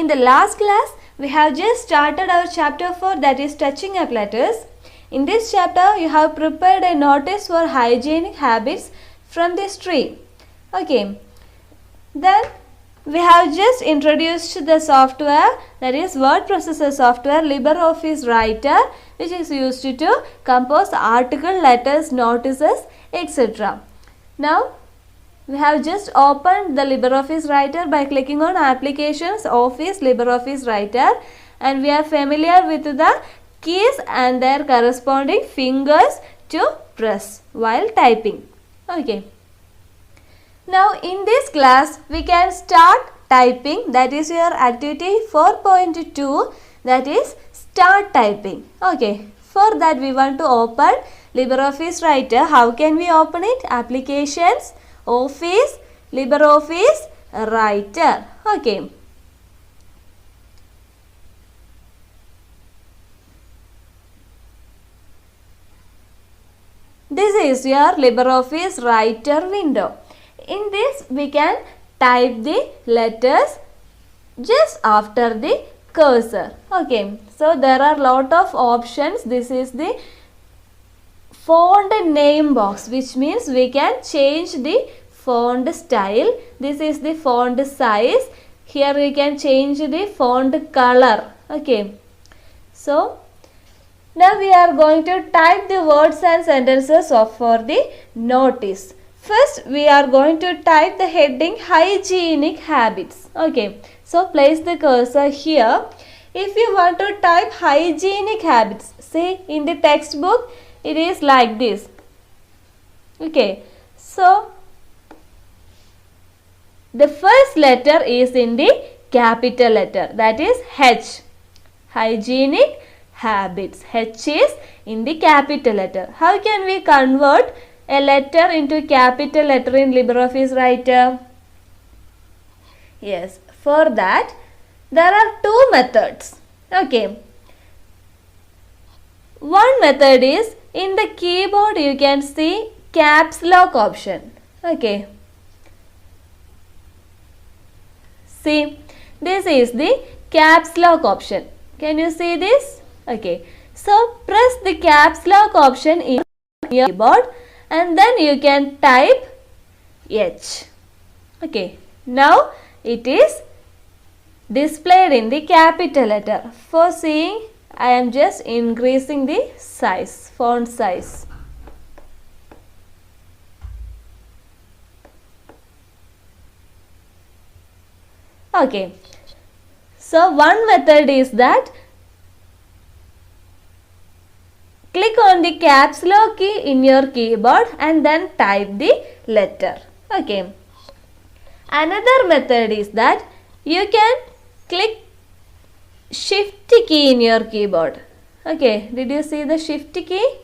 In the last class, we have just started our chapter 4, that is touching up letters. In this chapter, you have prepared a notice for hygienic habits from this tree. Okay. Then we have just introduced the software, that is word processor software LibreOffice Writer, which is used to compose article, letters, notices, etc. Now we have just opened the LibreOffice Writer by clicking on Applications, Office, LibreOffice Writer, and we are familiar with the keys and their corresponding fingers to press while typing. Okay. Now in this class we can start typing, that is your activity 4.2, that is start typing. Okay. For that we want to open LibreOffice Writer. How can we open it? Applications, Office, LibreOffice Writer. Okay. This is your LibreOffice Writer window. In this we can type the letters just after the cursor. Okay. So there are lot of options. This is the font name box, which means we can change the font style. This is the font size. Here we can change the font color. Okay. So now we are going to type the words and sentences for the notice. First we are going to type the heading hygienic habits. Okay. So place the cursor here. If you want to type hygienic habits, see in the textbook it is like this. Okay. So the first letter is in the capital letter, that is H. Hygienic habits. H is in the capital letter. How can we convert a letter into capital letter in LibreOffice Writer? Yes, for that there are two methods. Okay. One method is in the keyboard you can see caps lock option. Okay. See, this is the caps lock option. Can you see this? Okay. So press the caps lock option in your keyboard and then you can type H. Okay. Now it is displayed in the capital letter. For seeing, I am just increasing the size, font size. Okay. So one method is that click on the caps lock key in your keyboard and then type the letter. Okay. Another method is that you can click shift key in your keyboard. Okay. Did you see the shift key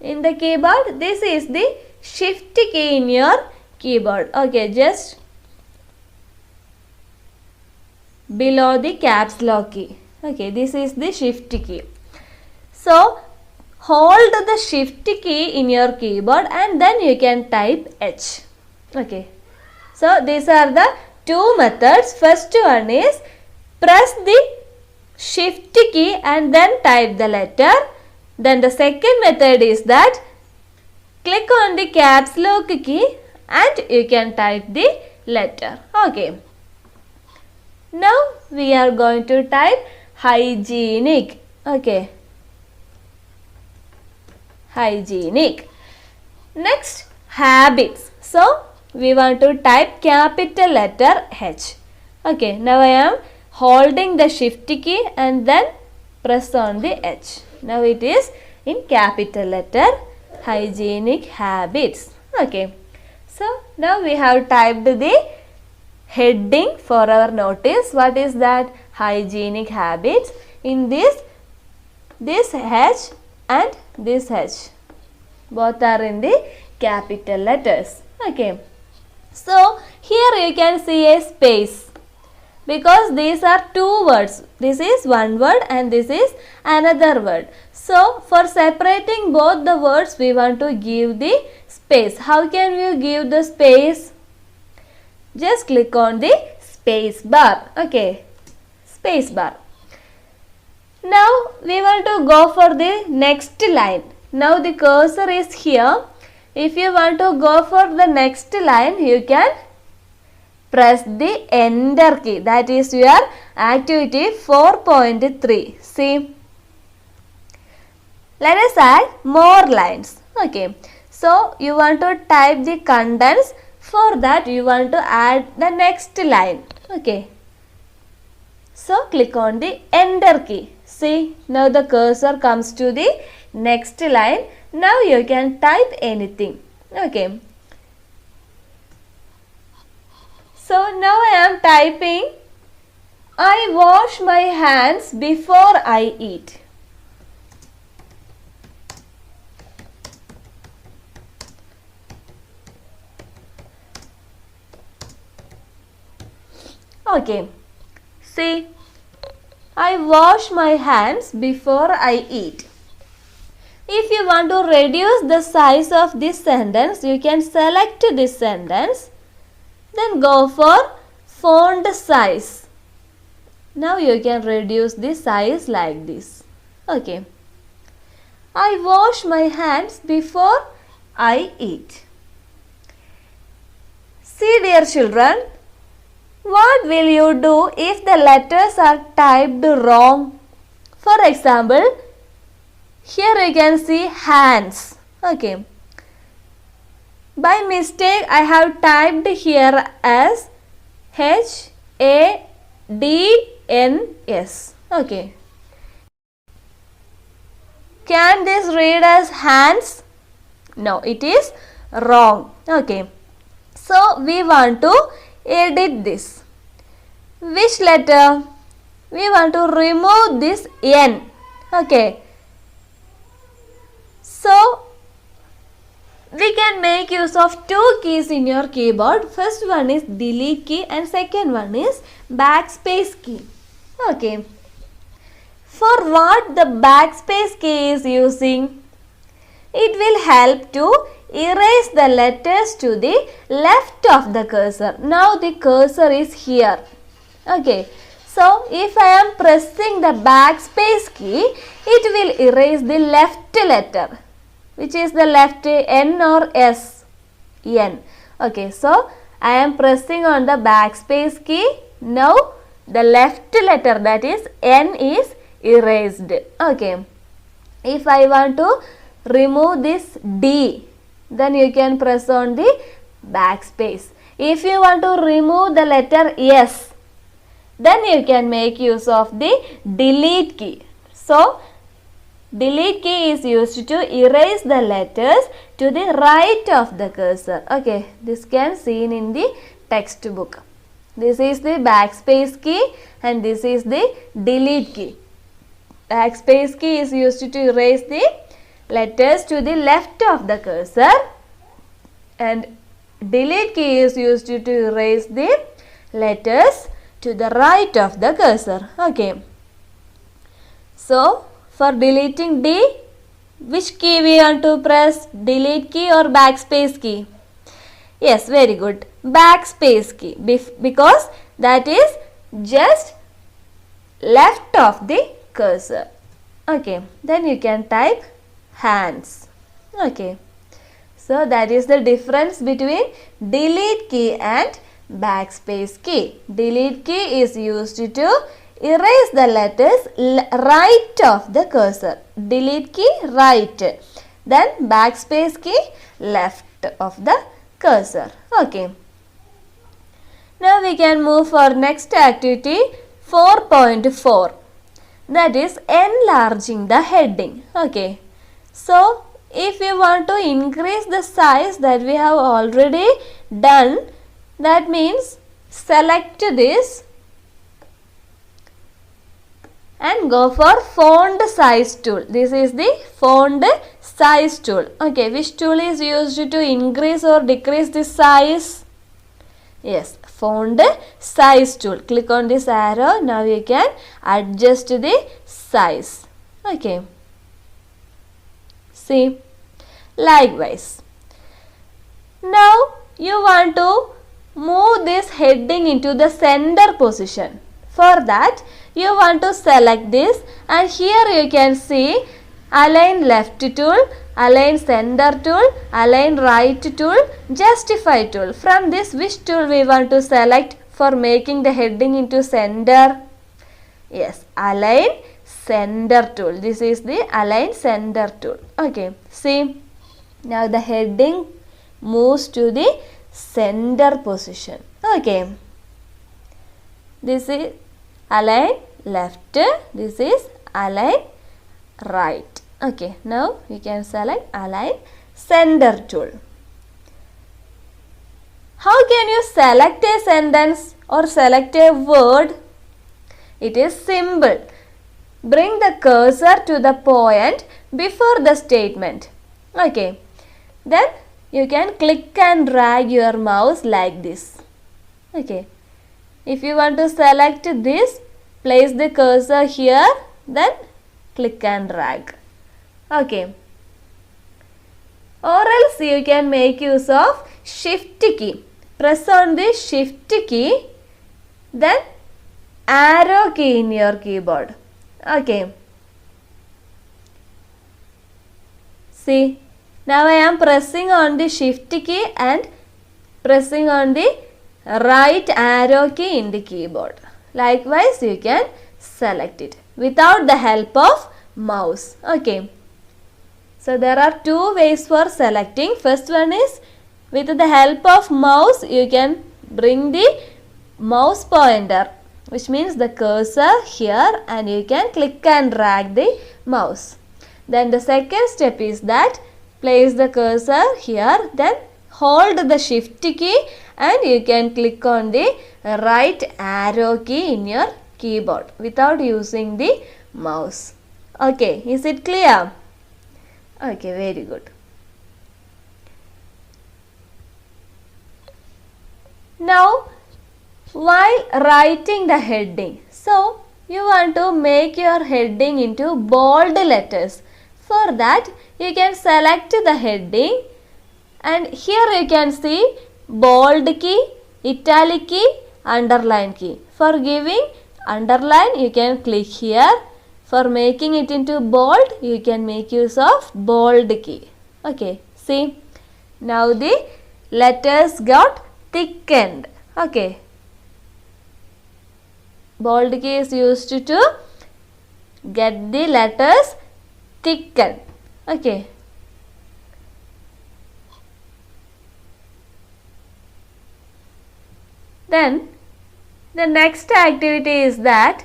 in the keyboard? This is the shift key in your keyboard. Okay. Just below the caps lock key. Okay. This is the shift key. So hold the shift key in your keyboard and then you can type H. Okay. So these are the two methods. First one is press the shift key and then type the letter. Then the second method is that click on the caps lock key and you can type the letter. Okay. Now we are going to type hygienic. Okay. Hygienic. Next, habits. So we want to type capital letter H. Okay. Now I am holding the shift key and then press on the H. Now it is in capital letter hygienic habits. Okay. So now we have typed the heading for our notice. What is that? Hygienic habits. In this H and this H, both are in the capital letters. Okay. So here you can see a space because these are two words. This is one word and this is another word. So for separating both the words we want to give the space. How can we give the space? Just click on the space bar. Okay, space bar. Now we want to go for the next line. Now the cursor is here. If you want to go for the next line, you can press the enter key. That is your activity 4.3. See, let us add more lines. Okay, so you want to type the contents. For that you want to add the next line. Okay, so click on the enter key. See, now the cursor comes to the next line. Now you can type anything. Okay, so now I am typing, I wash my hands before I eat. Okay, see, I wash my hands before I eat. If you want to reduce the size of this sentence, you can select this sentence. Then go for font size. Now you can reduce the size like this. Okay. I wash my hands before I eat. See, dear children, what will you do if the letters are typed wrong? For example, here you can see hands. Okay. By mistake, I have typed here as HADNS. Okay. Can this read as hands? No, it is wrong. Okay. So, we want to edit this. Which letter? We want to remove this N. Okay. So, we can make use of two keys in your keyboard. First one is delete key and second one is backspace key. Okay. For what the backspace key is using? It will help to erase the letters to the left of the cursor. Now the cursor is here. Okay. So, if I am pressing the backspace key, it will erase the left letter. Which is the left, N or S? N. Okay, so I am pressing on the backspace key. Now the left letter, that is N, is erased. Okay. If I want to remove this D, then you can press on the backspace. If you want to remove the letter S, then you can make use of the delete key. So, delete key is used to erase the letters to the right of the cursor. Okay, this can seen in the textbook. This is the backspace key and this is the delete key. Backspace key is used to erase the letters to the left of the cursor and delete key is used to erase the letters to the right of the cursor. Okay. So, for deleting D, which key we want to press? Delete key or backspace key? Yes, very good. Backspace key, because that is just left of the cursor. Okay, then you can type hands. Okay, so that is the difference between delete key and backspace key. Delete key is used to erase the letters right of the cursor. Delete key right. Then backspace key left of the cursor. Okay. Now we can move for next activity 4.4. That is enlarging the heading. Okay. So if you want to increase the size, that we have already done, that means select this and go for font size tool. This is the font size tool. Okay, which tool is used to increase or decrease the size? Yes, font size tool. Click on this arrow. Now you can adjust the size. Okay. See, likewise. Now you want to move this heading into the center position. For that, you want to select this, and here you can see align left tool, align center tool, align right tool, justify tool. From this, which tool we want to select for making the heading into center? Yes, align center tool. This is the align center tool. Okay, see, now the heading moves to the center position. Okay, this is align left, this is align right. Okay, now we can select align center tool. How can you select a sentence or select a word? It is simple. Bring the cursor to the point before the statement. Okay, then you can click and drag your mouse like this. Okay, if you want to select this, place the cursor here, then click and drag. Okay, or else you can make use of shift key. Press on the shift key, then arrow key in your keyboard. Okay, see, now I am pressing on the shift key and pressing on the right arrow key in the keyboard. Likewise, you can select it without the help of mouse. Okay, so there are two ways for selecting. First one is with the help of mouse, you can bring the mouse pointer, which means the cursor here, and you can click and drag the mouse. Then the second step is that place the cursor here, then hold the shift key and you can click on the right arrow key in your keyboard without using the mouse. Okay, is it clear? Okay, very good. Now, while writing the heading, so you want to make your heading into bold letters. For that, you can select the heading, and here you can see bold key, italic key, underline key. For giving underline, you can click here. For making it into bold, you can make use of bold key. Okay, see, now the letters got thickened. Okay, bold key is used to get the letters thickened. Okay, then the next activity is that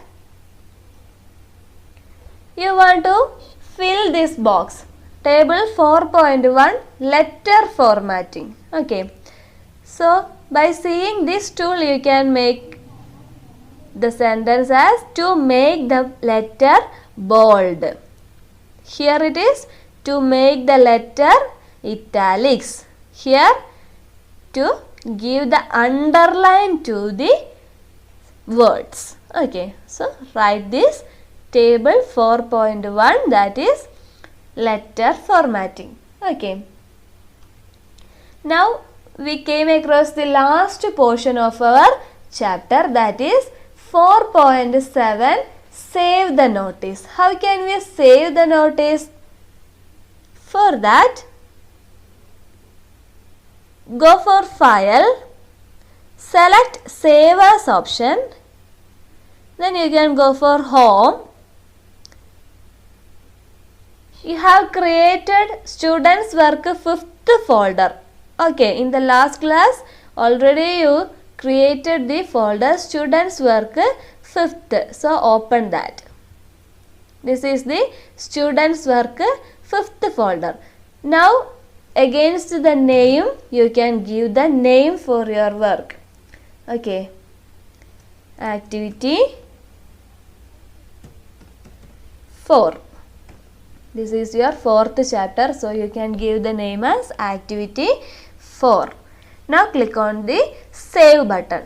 you want to fill this box. Table 4.1 letter formatting. Okay, so by seeing this tool, you can make the sentence as to make the letter bold. Here it is to make the letter italics. Here to give the underline to the words. Okay, so write this table 4.1, that is letter formatting. Okay, now we came across the last portion of our chapter, that is 4.7, save the notice. How can we save the notice? For that, go for file, select save as option, then you can go for home. You have created students work 5th folder. Okay, in the last class already you created the folder students work 5th. So open that. This is the students work 5th folder. Now against the name you can give the name for your work. Okay, activity 4. This is your 4th chapter, so you can give the name as activity 4. Now click on the save button.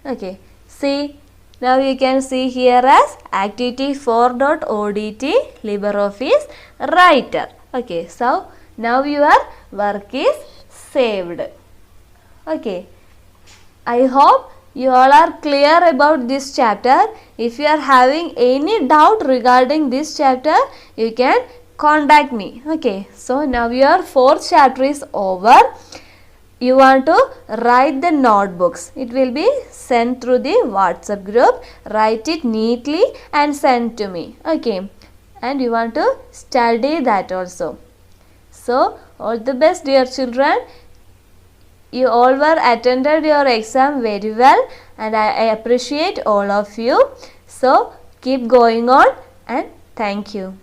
Okay, see, now you can see here as activity 4.odt LibreOffice Writer. Okay, so now your work is saved. Okay, I hope you all are clear about this chapter. If you are having any doubt regarding this chapter, you can contact me. Okay, so now your fourth chapter is over. You want to write the notebooks. It will be sent through the WhatsApp group. Write it neatly and send to me. Okay, and you want to study that also. So all the best, dear children. You all were attended your exam very well, and I appreciate all of you. So keep going on, and thank you.